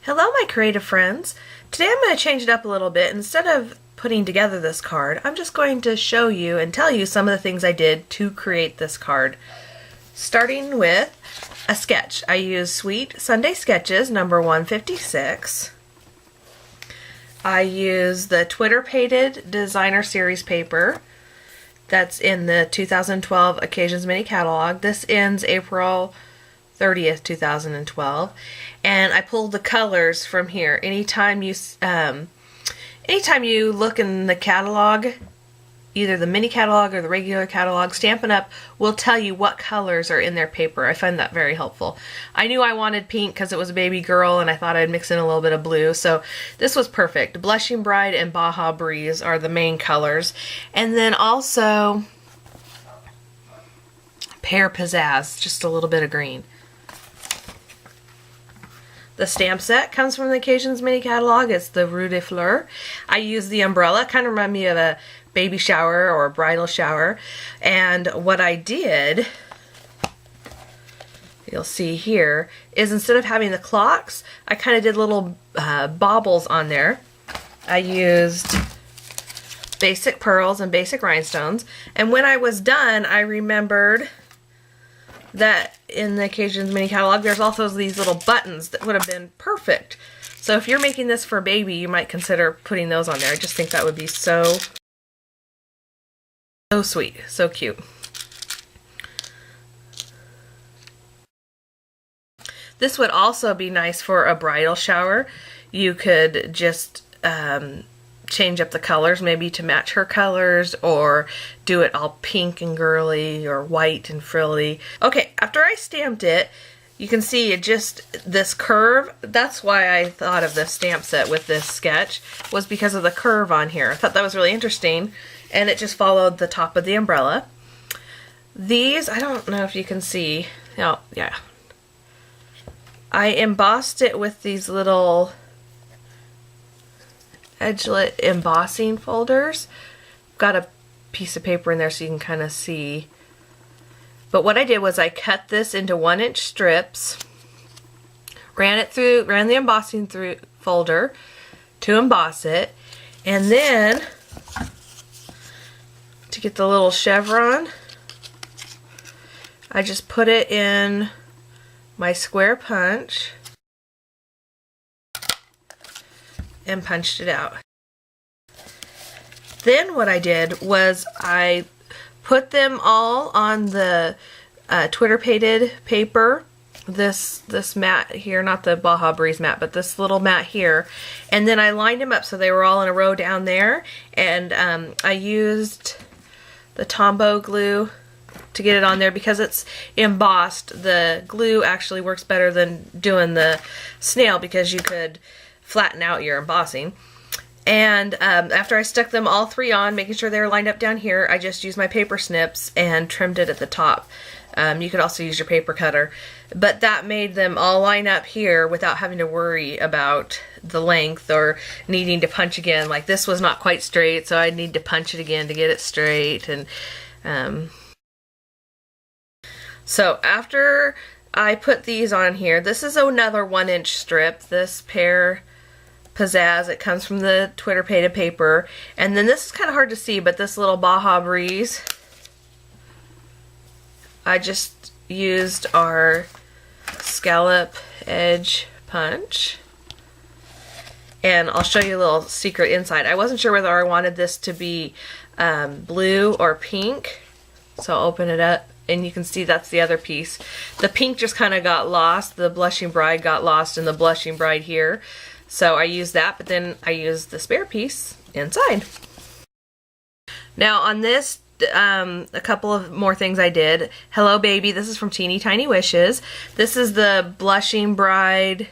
Hello, my creative friends. Today I'm going to change it up a little bit. Instead of putting together this card, I'm just going to show you and tell you some of the things I did to create this card. Starting with a sketch. I used Sweet Sunday Sketches number 156. I used the Twitter Pated Designer Series paper that's in the 2012 Occasions Mini Catalog. This ends April 30th, 2012, and I pulled the colors from here. Anytime you look in the catalog, either the mini catalog or the regular catalog, Stampin' Up! Will tell you what colors are in their paper. I find that very helpful. I knew I wanted pink because it was a baby girl, and I thought I'd mix in a little bit of blue, so this was perfect. Blushing Bride and Baja Breeze are the main colors, and then also Pear Pizzazz, just a little bit of green. The stamp set comes from the Occasions Mini Catalog. It's the Rue de Fleurs. I use the umbrella. Kind of remind me of a baby shower or a bridal shower. And what I did, you'll see here, is instead of having the clocks, I kind of did little baubles on there. I used basic pearls and basic rhinestones. And when I was done, I remembered that in the Occasions Mini Catalog, there's also these little buttons that would have been perfect. So if you're making this for a baby, you might consider putting those on there. I just think that would be so sweet, so cute. This would also be nice for a bridal shower. You could just change up the colors maybe to match her colors, or do it all pink and girly or white and frilly. Okay, after I stamped it, you can see it just, this curve, that's why I thought of this stamp set with this sketch, was because of the curve on here. I thought that was really interesting, and it just followed the top of the umbrella. These, I don't know if you can see, oh yeah, I embossed it with these little edgelit embossing folders. Got a piece of paper in there so you can kind of see. But what I did was I cut this into 1-inch strips, ran the embossing through folder to emboss it, and then to get the little chevron, I just put it in my square punch and punched it out. Then what I did was I put them all on the Twitter Pated paper, this mat here, not the Baja Breeze mat, but this little mat here, and then I lined them up so they were all in a row down there, and I used the Tombow glue to get it on there because it's embossed. The glue actually works better than doing the snail because you could flatten out your embossing. And after I stuck them all three on, making sure they were lined up down here, I just used my paper snips and trimmed it at the top. You could also use your paper cutter, but that made them all line up here without having to worry about the length or needing to punch again. Like this was not quite straight, so I'd need to punch it again to get it straight. And so after I put these on here, this is another 1-inch strip, this Pear Pizzazz. It comes from the Twitter Pated paper. And then this is kind of hard to see, but this little Baja Breeze, I just used our scallop edge punch. And I'll show you a little secret inside. I wasn't sure whether I wanted this to be blue or pink. So I'll open it up, and you can see that's the other piece. The pink just kind of got lost. The Blushing Bride got lost in the Blushing Bride here. So I used that, but then I used the spare piece inside. Now on this, a couple of more things I did. Hello Baby, this is from Teeny Tiny Wishes. This is the Blushing Bride,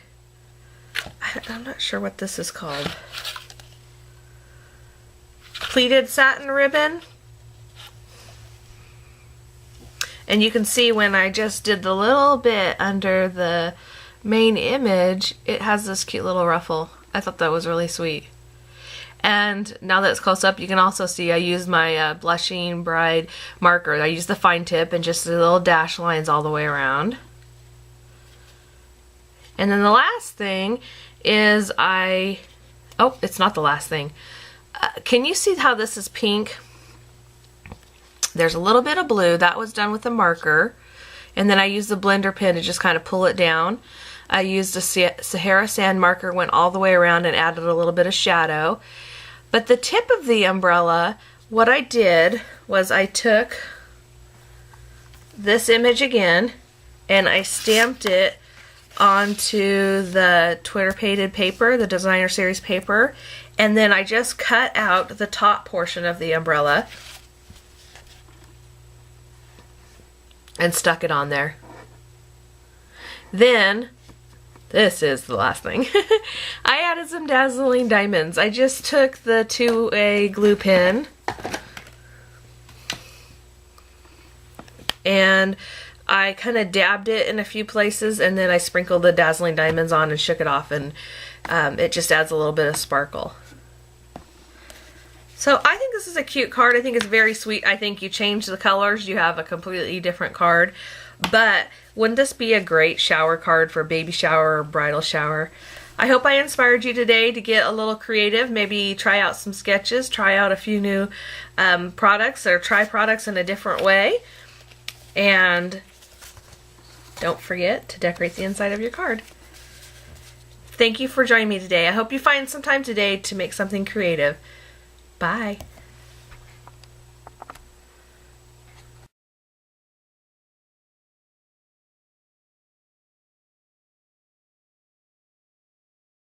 I'm not sure what this is called. Pleated satin ribbon. And you can see when I just did the little bit under the main image, it has this cute little ruffle. I thought that was really sweet. And now that it's close up, you can also see I used my Blushing Bride marker. I used the fine tip and just the little dash lines all the way around. And then the last thing is oh, it's not the last thing. Can you see how this is pink? There's a little bit of blue. That was done with a marker. And then I used the blender pen to just kind of pull it down. I used a Sahara sand marker, went all the way around and added a little bit of shadow. But the tip of the umbrella, what I did was I took this image again and I stamped it onto the Twitter painted paper, the designer series paper, and then I just cut out the top portion of the umbrella and stuck it on there. Then, this is the last thing. I added some dazzling diamonds. I just took the 2A glue pen and I kind of dabbed it in a few places, and then I sprinkled the dazzling diamonds on and shook it off, and it just adds a little bit of sparkle. So I think this is a cute card. I think it's very sweet. I think you change the colors, you have a completely different card. But wouldn't this be a great shower card for a baby shower or bridal shower? I hope I inspired you today to get a little creative. Maybe try out some sketches, try out a few new products, or try products in a different way. And don't forget to decorate the inside of your card. Thank you for joining me today. I hope you find some time today to make something creative. Bye.